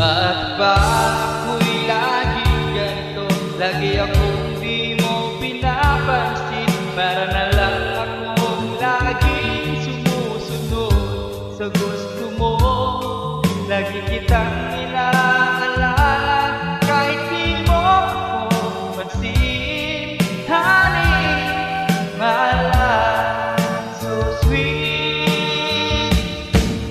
At ba ako'y laging ganito? Lagi akong di mo pinapansin. Para na lang akong laging sumusunod sa gusto mo. Lagi kitang inaalala kahit di mo ako pansin. Honey, my love, so sweet.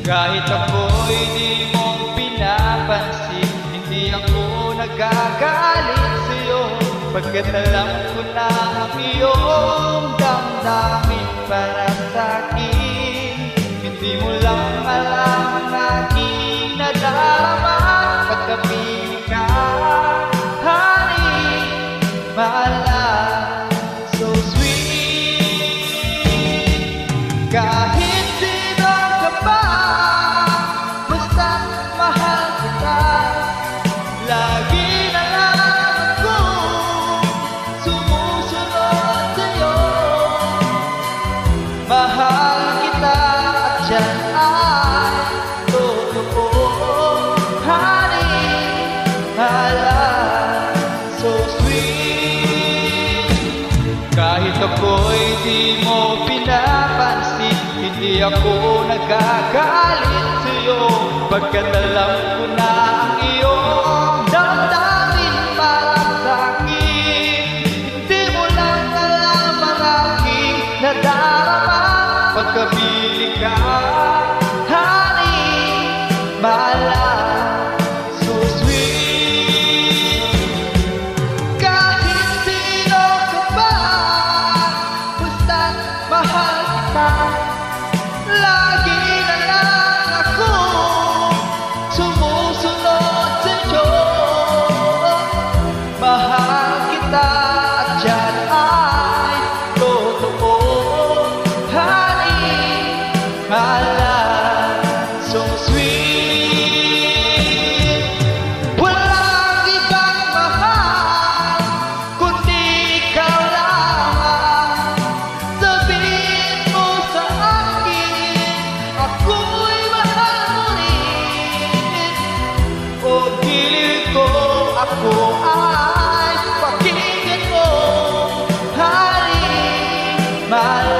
Kahit ako'y di mo pinapansin, hindi ako nagagalit sa'yo, pagkat alam ko na ang iyong damdamin para sa'kin. Hindi mo lang alam ang aking nadarama pagkapiling ka. Honey, my love, so sweet. Kahit sino ka pa, basta't mahal kita. Lagi na lang ako sumusunod sa'yo. Mahal kita at yan ay totoo. Honey, my love, so sweet. Kahit ako'y di mo pinapansin, hindi ako nagagalit sa'yo, pagkat alam ko na ang iyong damdamin para sa'kin. Hindi mo lang alam ang aking nadarama pagkapiling ka. Honey, my love, so sweet. Kahit sino ka pa, basta't mahal kita. Lagi na lang ako sumusunod sa'yo. Mahal kita at yan ay totoo. Honey, my love, so sweet. Walang ibang mahal kundi ikaw lamang. Sabihin mo sa akin, ako'y mahal mo rin. O gilid ko, ako ay pakinggan mo. Honey, my